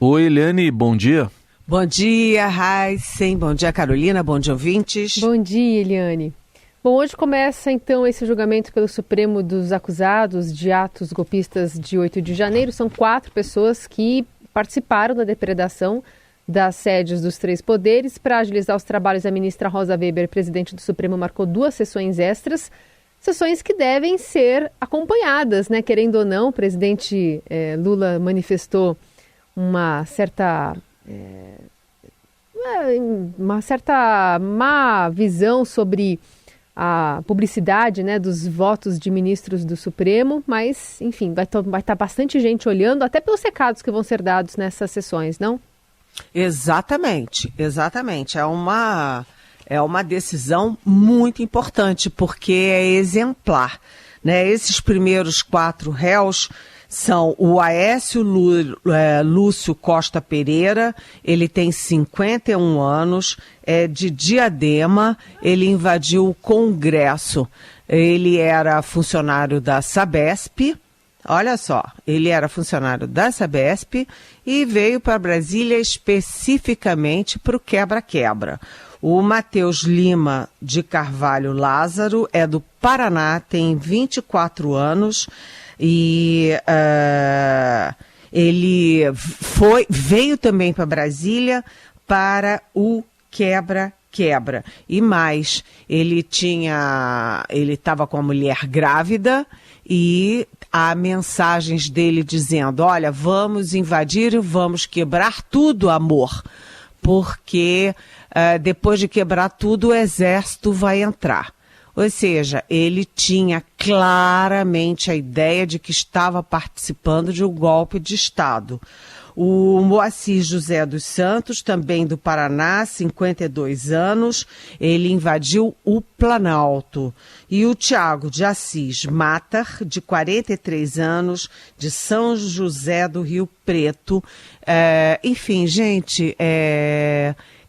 Oi, Eliane, bom dia. Bom dia, Heisen. Bom dia, Carolina. Bom dia, ouvintes. Bom dia, Eliane. Bom, hoje começa então esse julgamento pelo Supremo dos acusados de atos golpistas de 8 de janeiro. São 4 pessoas que participaram da depredação das sedes dos 3 poderes. Para agilizar os trabalhos, a ministra Rosa Weber, presidente do Supremo, marcou 2 sessões extras. Sessões que devem ser acompanhadas, né? Querendo ou não, o presidente Lula manifestou uma certa má visão sobre a publicidade, né, dos votos de ministros do Supremo, mas, enfim, vai estar bastante gente olhando, até pelos recados que vão ser dados nessas sessões, não? Exatamente. É uma decisão muito importante, porque é exemplar, né? Esses primeiros 4 réus são o Aécio Lúcio Costa Pereira, ele tem 51 anos, é de Diadema, ele invadiu o Congresso, ele era funcionário da Sabesp, olha só, ele era funcionário da Sabesp e veio para Brasília especificamente para o quebra-quebra. O Matheus Lima de Carvalho Lázaro é do Paraná, tem 24 anos, e ele veio também para Brasília para o quebra-quebra. E mais, ele estava com a mulher grávida e há mensagens dele dizendo, olha, vamos invadir e vamos quebrar tudo, amor, porque depois de quebrar tudo o exército vai entrar. Ou seja, ele tinha claramente a ideia de que estava participando de um golpe de Estado. O Moacir José dos Santos, também do Paraná, 52 anos, ele invadiu o Planalto. E o Tiago de Assis Matar, de 43 anos, de São José do Rio Preto. Enfim, gente,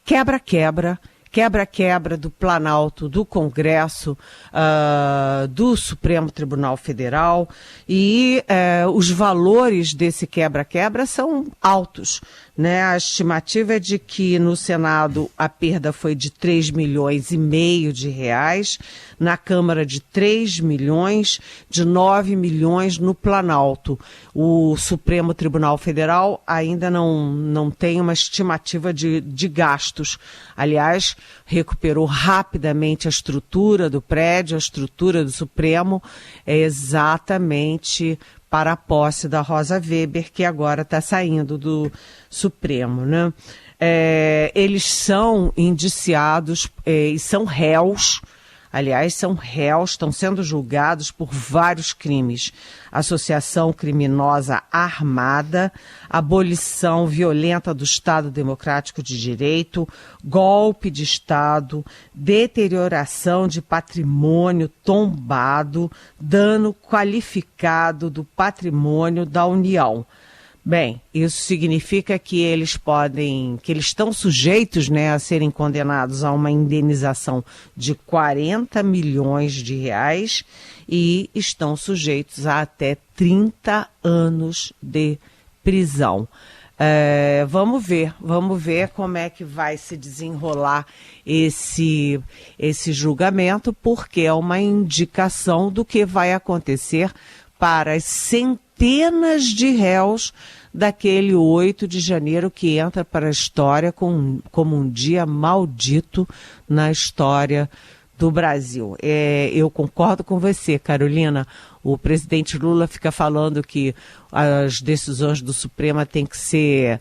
quebra-quebra do Planalto, do Congresso, do Supremo Tribunal Federal, e os valores desse quebra-quebra são altos, né? A estimativa é de que no Senado a perda foi de 3,5 milhões de reais, na Câmara de 3 milhões, de 9 milhões no Planalto. O Supremo Tribunal Federal ainda não tem uma estimativa de gastos. Aliás, recuperou rapidamente a estrutura do prédio, a estrutura do Supremo, exatamente para a posse da Rosa Weber, que agora está saindo do Supremo, né? Eles são indiciados e são réus. Aliás, são réus, estão sendo julgados por vários crimes. Associação criminosa armada, abolição violenta do Estado Democrático de Direito, golpe de Estado, deterioração de patrimônio tombado, dano qualificado do patrimônio da União. Bem, isso significa que eles estão sujeitos, né, a serem condenados a uma indenização de 40 milhões de reais e estão sujeitos a até 30 anos de prisão. Vamos ver como é que vai se desenrolar esse julgamento, porque é uma indicação do que vai acontecer para as centenas de réus daquele 8 de janeiro que entra para a história como um dia maldito na história do Brasil. Eu concordo com você, Carolina. O presidente Lula fica falando que as decisões do Supremo têm que ser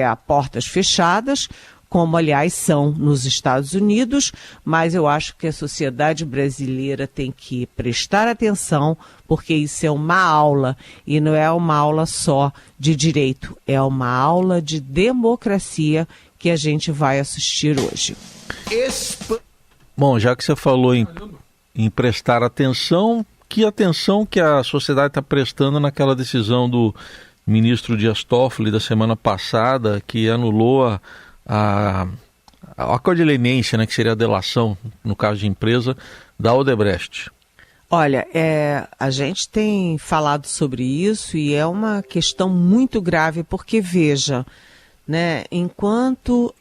a portas fechadas, como, aliás, são nos Estados Unidos, mas eu acho que a sociedade brasileira tem que prestar atenção, porque isso é uma aula, e não é uma aula só de direito, é uma aula de democracia que a gente vai assistir hoje. Bom, já que você falou em prestar atenção, que atenção que a sociedade está prestando naquela decisão do ministro Dias Toffoli da semana passada, que anulou a acordo de leniência, né, que seria a delação, no caso de empresa, da Odebrecht. Olha, a gente tem falado sobre isso e é uma questão muito grave, porque, veja, né, enquanto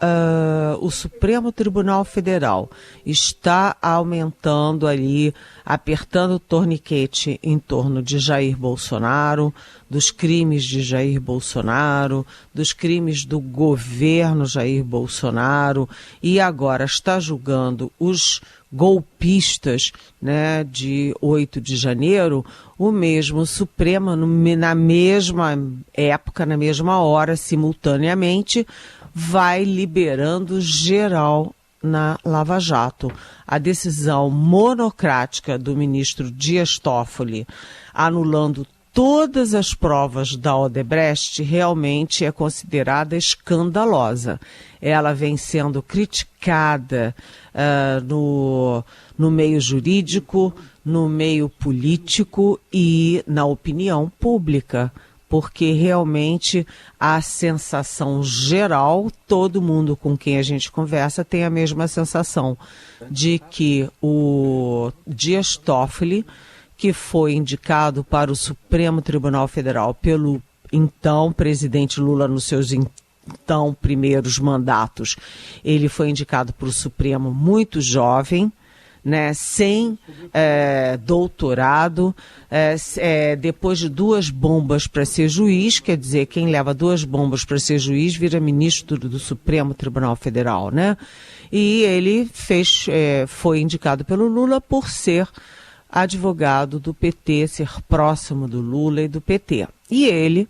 o Supremo Tribunal Federal está aumentando ali, apertando o torniquete em torno de Jair Bolsonaro, dos crimes de Jair Bolsonaro, dos crimes do governo Jair Bolsonaro, e agora está julgando os golpistas, né, de 8 de janeiro, o mesmo Supremo, na mesma época, na mesma hora, simultaneamente, vai liberando geral na Lava Jato. A decisão monocrática do ministro Dias Toffoli, anulando todas as provas da Odebrecht, realmente é considerada escandalosa. Ela vem sendo criticada no meio jurídico, no meio político e na opinião pública, porque realmente a sensação geral, todo mundo com quem a gente conversa tem a mesma sensação de que o Dias Toffoli, que foi indicado para o Supremo Tribunal Federal pelo então presidente Lula nos seus então primeiros mandatos, ele foi indicado para o Supremo muito jovem, né, sem doutorado, depois de 2 bombas para ser juiz, quer dizer, quem leva 2 bombas para ser juiz vira ministro do Supremo Tribunal Federal, né? E ele foi indicado pelo Lula por ser advogado do PT, ser próximo do Lula e do PT. E ele,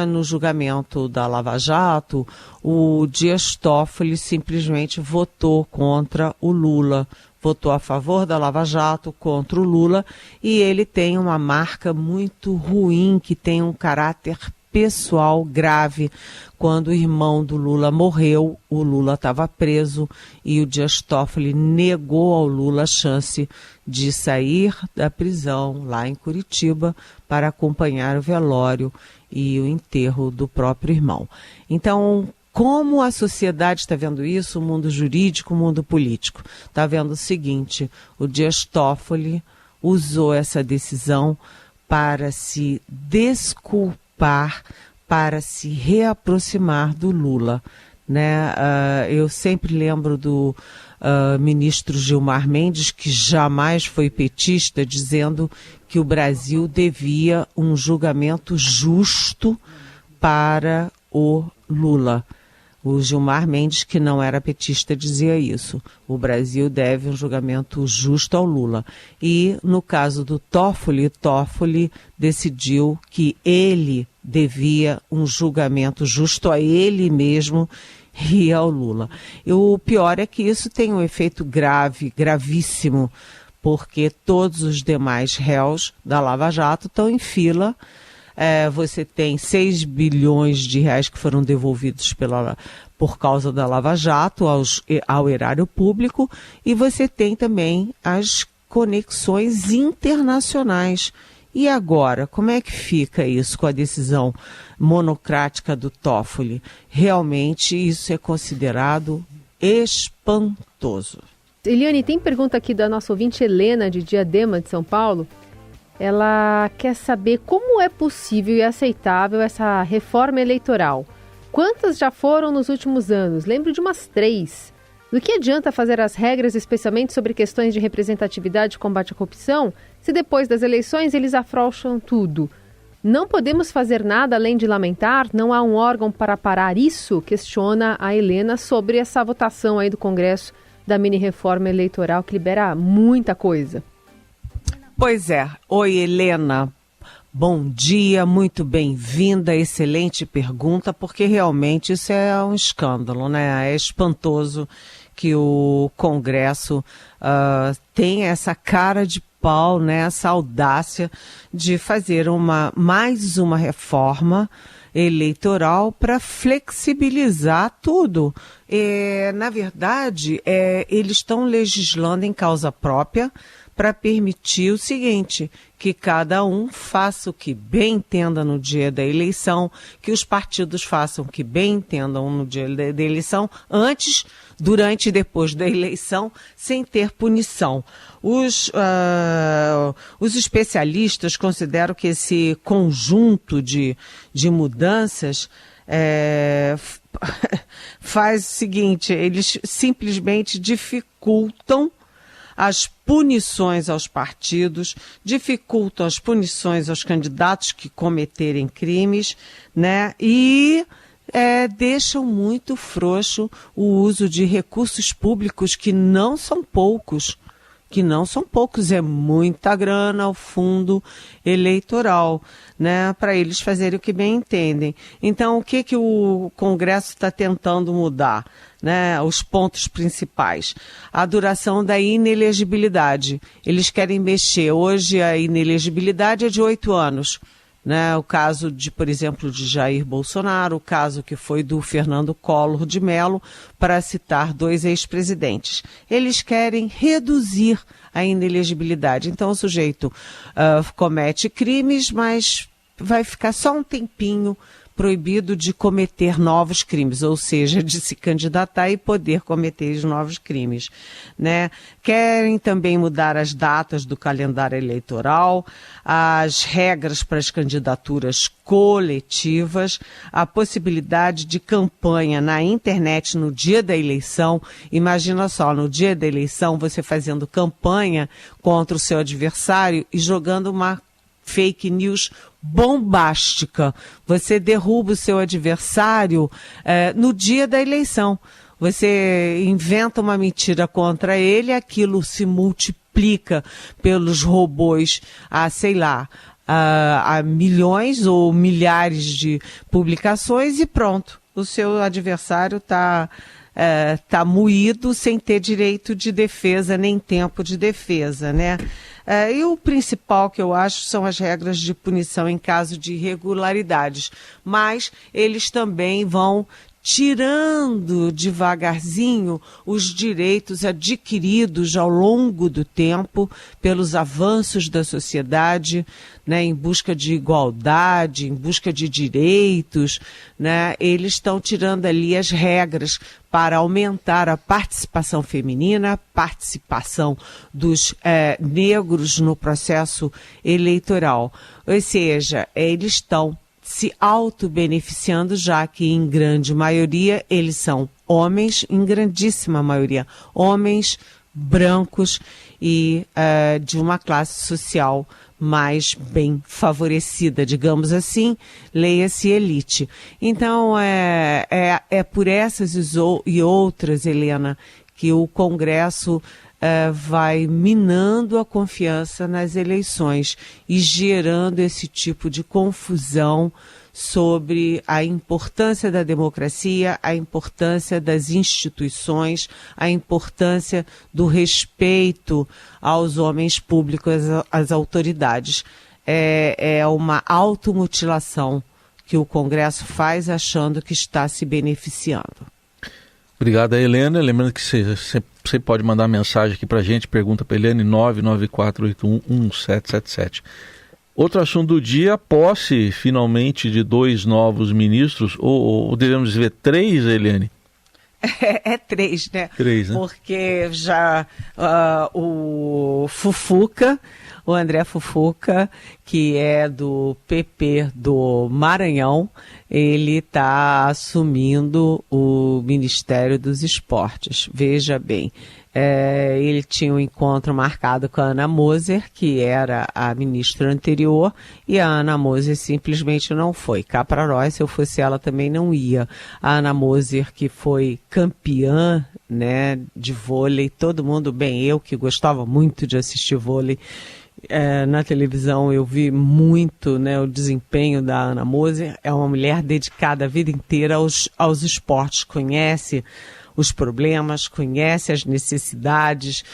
no julgamento da Lava Jato, o Dias Toffoli simplesmente votou contra o Lula, votou a favor da Lava Jato, contra o Lula, e ele tem uma marca muito ruim, que tem um caráter pessoal grave. Quando o irmão do Lula morreu, o Lula estava preso e o Dias Toffoli negou ao Lula a chance de sair da prisão lá em Curitiba para acompanhar o velório e o enterro do próprio irmão. Então, como a sociedade está vendo isso, o mundo jurídico, o mundo político? Está vendo o seguinte: o Dias Toffoli usou essa decisão para se desculpar, para se reaproximar do Lula, né? Eu sempre lembro do ministro Gilmar Mendes, que jamais foi petista, dizendo que o Brasil devia um julgamento justo para o Lula. O Gilmar Mendes, que não era petista, dizia isso. O Brasil deve um julgamento justo ao Lula. E, no caso do Toffoli decidiu que ele devia um julgamento justo a ele mesmo e ao Lula. E o pior é que isso tem um efeito gravíssimo, porque todos os demais réus da Lava Jato estão em fila. Você tem 6 bilhões de reais que foram devolvidos por causa da Lava Jato ao erário público, e você tem também as conexões internacionais. E agora, como é que fica isso com a decisão monocrática do Toffoli? Realmente isso é considerado espantoso. Eliane, tem pergunta aqui da nossa ouvinte Helena, de Diadema, de São Paulo. Ela quer saber como é possível e aceitável essa reforma eleitoral. Quantas já foram nos últimos anos? Lembro de umas 3. Do que adianta fazer as regras, especialmente sobre questões de representatividade e combate à corrupção, se depois das eleições eles afrouxam tudo? Não podemos fazer nada além de lamentar? Não há um órgão para parar isso? Questiona a Helena sobre essa votação aí do Congresso da mini-reforma eleitoral que libera muita coisa. Pois é. Oi, Helena. Bom dia, muito bem-vinda, excelente pergunta, porque realmente isso é um escândalo, né? É espantoso que o Congresso tenha essa cara de pau, né? Essa audácia de fazer mais uma reforma eleitoral para flexibilizar tudo. Na verdade, eles estão legislando em causa própria para permitir o seguinte, que cada um faça o que bem entenda no dia da eleição, que os partidos façam o que bem entendam no dia da eleição, antes, durante e depois da eleição, sem ter punição. Os especialistas consideram que esse conjunto de mudanças faz o seguinte, eles simplesmente dificultam as punições aos partidos, dificultam as punições aos candidatos que cometerem crimes, né? E deixam muito frouxo o uso de recursos públicos que não são poucos. É muita grana ao fundo eleitoral, né, para eles fazerem o que bem entendem. Então, o que o Congresso está tentando mudar? Né, os pontos principais. A duração da inelegibilidade. Eles querem mexer. Hoje a inelegibilidade é de 8 anos. Né, o caso, por exemplo, de Jair Bolsonaro, o caso que foi do Fernando Collor de Mello, para citar 2 ex-presidentes. Eles querem reduzir a inelegibilidade. Então, o sujeito comete crimes, mas vai ficar só um tempinho proibido de cometer novos crimes, ou seja, de se candidatar e poder cometer os novos crimes, né? Querem também mudar as datas do calendário eleitoral, as regras para as candidaturas coletivas, a possibilidade de campanha na internet no dia da eleição. Imagina só, no dia da eleição você fazendo campanha contra o seu adversário e jogando uma fake news bombástica. Você derruba o seu adversário no dia da eleição. Você inventa uma mentira contra ele, aquilo se multiplica pelos robôs a milhões ou milhares de publicações e pronto. O seu adversário está moído sem ter direito de defesa, nem tempo de defesa, né? E o principal que eu acho são as regras de punição em caso de irregularidades. Mas eles também vão tirando devagarzinho os direitos adquiridos ao longo do tempo pelos avanços da sociedade, né, em busca de igualdade, em busca de direitos, né, eles estão tirando ali as regras para aumentar a participação feminina, a participação dos negros no processo eleitoral. Ou seja, eles estão se auto-beneficiando, já que em grande maioria eles são homens, em grandíssima maioria, homens brancos e de uma classe social mais bem favorecida, digamos assim, leia-se elite. Então, é por essas e outras, Helena, que o Congresso vai minando a confiança nas eleições e gerando esse tipo de confusão sobre a importância da democracia, a importância das instituições, a importância do respeito aos homens públicos, às autoridades. É uma automutilação que o Congresso faz achando que está se beneficiando. Obrigado, Helena. Lembrando que você pode mandar mensagem aqui para a gente, pergunta para a Helene, 994811777. Outro assunto do dia, a posse finalmente de 2 novos ministros, ou devemos dizer 3, Helene? É 3, né? 3, né? Porque já o Fufuca, o André Fufuca, que é do PP do Maranhão, ele está assumindo o Ministério dos Esportes. Veja bem, ele tinha um encontro marcado com a Ana Moser, que era a ministra anterior, e a Ana Moser simplesmente não foi. Cá para nós, se eu fosse ela, também não ia. A Ana Moser, que foi campeã, né, de vôlei, todo mundo bem, eu que gostava muito de assistir vôlei, na televisão eu vi muito, né, o desempenho da Ana Moser. É uma mulher dedicada a vida inteira aos esportes, conhece os problemas, conhece as necessidades,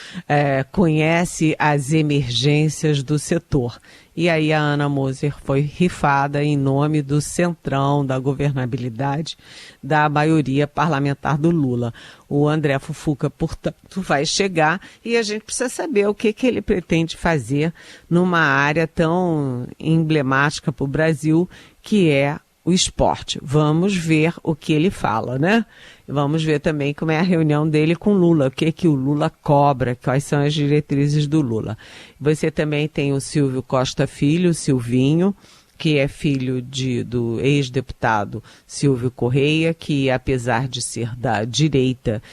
conhece as emergências do setor. E aí a Ana Moser foi rifada em nome do centrão, da governabilidade, da maioria parlamentar do Lula. O André Fufuca, portanto, vai chegar e a gente precisa saber o que ele pretende fazer numa área tão emblemática para o Brasil, que é o esporte. Vamos ver o que ele fala, né? Vamos ver também como é a reunião dele com Lula, o que o Lula cobra, quais são as diretrizes do Lula. Você também tem o Silvio Costa Filho, o Silvinho, que é filho do ex-deputado Silvio Correia, que apesar de ser da direita,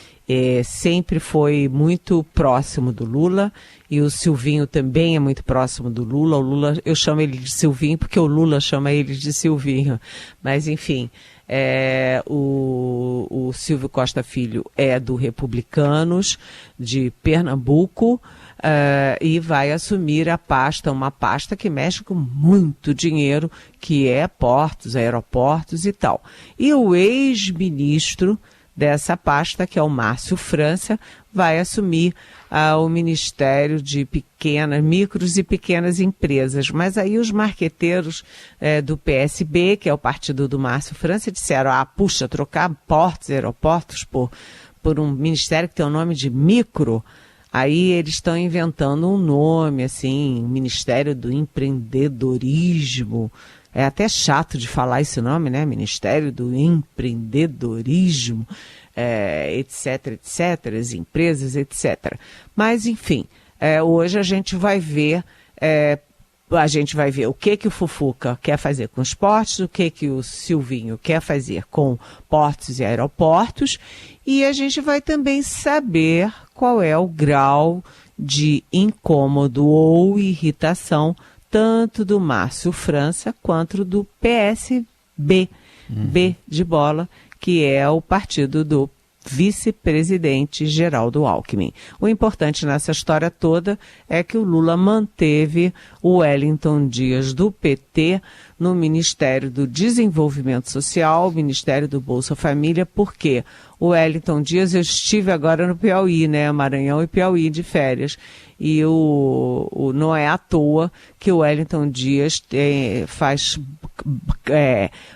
sempre foi muito próximo do Lula, e o Silvinho também é muito próximo do Lula. O Lula, eu chamo ele de Silvinho porque o Lula chama ele de Silvinho, mas enfim, o Silvio Costa Filho é do Republicanos, de Pernambuco, e vai assumir uma pasta que mexe com muito dinheiro, que é portos, aeroportos e tal. E o ex-ministro dessa pasta, que é o Márcio França, vai assumir o Ministério de Micros e Pequenas Empresas. Mas aí os marqueteiros do PSB, que é o partido do Márcio França, disseram, puxa, trocar portos e aeroportos por um ministério que tem o nome de micro. Aí eles estão inventando um nome, assim, Ministério do Empreendedorismo. É até chato de falar esse nome, né? Ministério do Empreendedorismo, etc, as empresas, etc. Mas, enfim, hoje a gente vai ver o que o Fufuca quer fazer com os portos, o que o Silvinho quer fazer com portos e aeroportos, e a gente vai também saber qual é o grau de incômodo ou irritação tanto do Márcio França quanto do PSB, B de bola, que é o partido do vice-presidente Geraldo Alckmin. O importante nessa história toda é que o Lula manteve o Wellington Dias do PT no Ministério do Desenvolvimento Social, Ministério do Bolsa Família, porque o Wellington Dias, eu estive agora no Piauí, né, Maranhão e Piauí de férias, e não é à toa que o Wellington Dias faz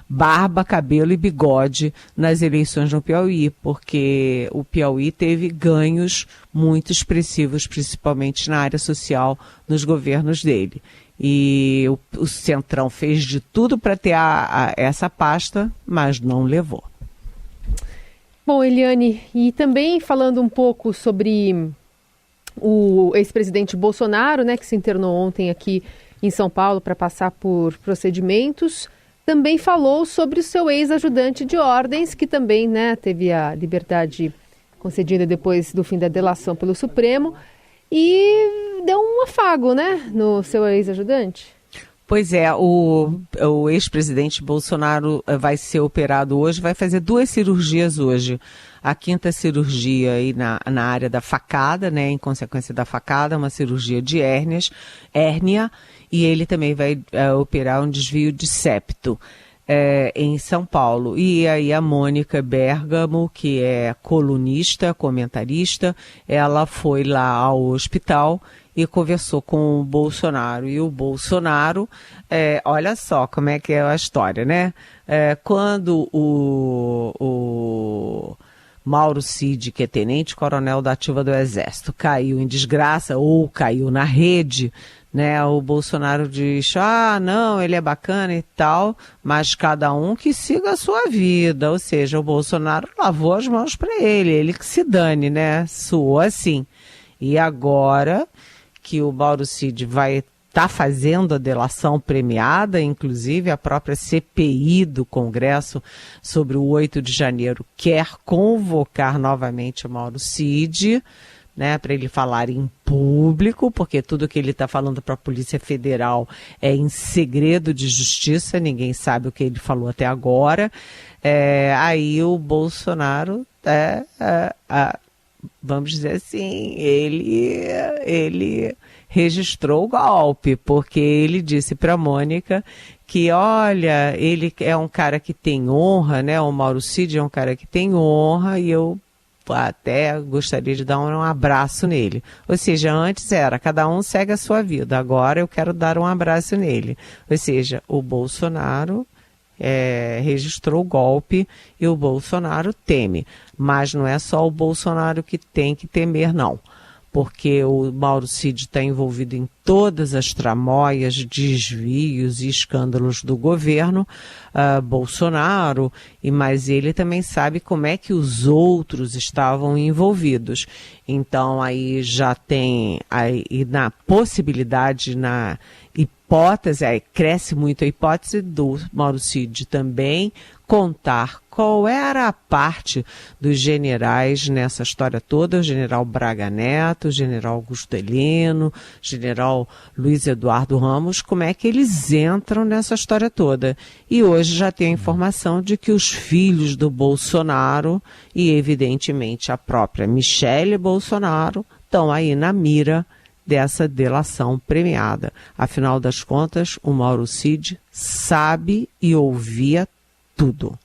barba, cabelo e bigode nas eleições no Piauí, porque o Piauí teve ganhos muito expressivos, principalmente na área social, nos governos dele. E o Centrão fez de tudo para ter essa pasta, mas não levou. Bom, Eliane, e também falando um pouco sobre o ex-presidente Bolsonaro, né, que se internou ontem aqui em São Paulo para passar por procedimentos, também falou sobre o seu ex-ajudante de ordens, que também, né, teve a liberdade concedida depois do fim da delação pelo Supremo, e deu um afago, né, no seu ex-ajudante. Pois é, o ex-presidente Bolsonaro vai ser operado hoje, vai fazer 2 cirurgias hoje. A 5ª cirurgia aí na área da facada, né, em consequência da facada, uma cirurgia de hérnia, e ele também vai operar um desvio de septo em São Paulo. E aí a Mônica Bergamo, que é colunista, comentarista, ela foi lá ao hospital e conversou com o Bolsonaro. E o Bolsonaro, olha só como é que é a história, né? Quando o Mauro Cid, que é tenente-coronel da ativa do Exército, caiu em desgraça ou caiu na rede, né? O Bolsonaro diz, não, ele é bacana e tal, mas cada um que siga a sua vida. Ou seja, o Bolsonaro lavou as mãos para ele que se dane, né? Soou assim. E agora que o Mauro Cid vai estar fazendo a delação premiada, inclusive a própria CPI do Congresso sobre o 8 de janeiro quer convocar novamente o Mauro Cid, né, para ele falar em público, porque tudo que ele está falando para a Polícia Federal é em segredo de justiça, ninguém sabe o que ele falou até agora. Aí o Bolsonaro, vamos dizer assim, ele registrou o golpe, porque ele disse para a Mônica que, olha, ele é um cara que tem honra, né? O Mauro Cid é um cara que tem honra, e eu até gostaria de dar um abraço nele. Ou seja, antes era, cada um segue a sua vida, agora eu quero dar um abraço nele. Ou seja, o Bolsonaro registrou o golpe e o Bolsonaro teme. Mas não é só o Bolsonaro que tem que temer, não. Porque o Mauro Cid está envolvido em todas as tramóias, desvios e escândalos do governo Bolsonaro, mas ele também sabe como é que os outros estavam envolvidos. Então aí já tem, aí, na possibilidade, na hipótese, aí cresce muito a hipótese do Mauro Cid também contar qual era a parte dos generais nessa história toda, o general Braga Neto, o general Augusto Heleno, o general Luiz Eduardo Ramos, como é que eles entram nessa história toda. E hoje já tem a informação de que os filhos do Bolsonaro e, evidentemente, a própria Michele Bolsonaro estão aí na mira dessa delação premiada. Afinal das contas, o Mauro Cid sabe e ouvia tudo.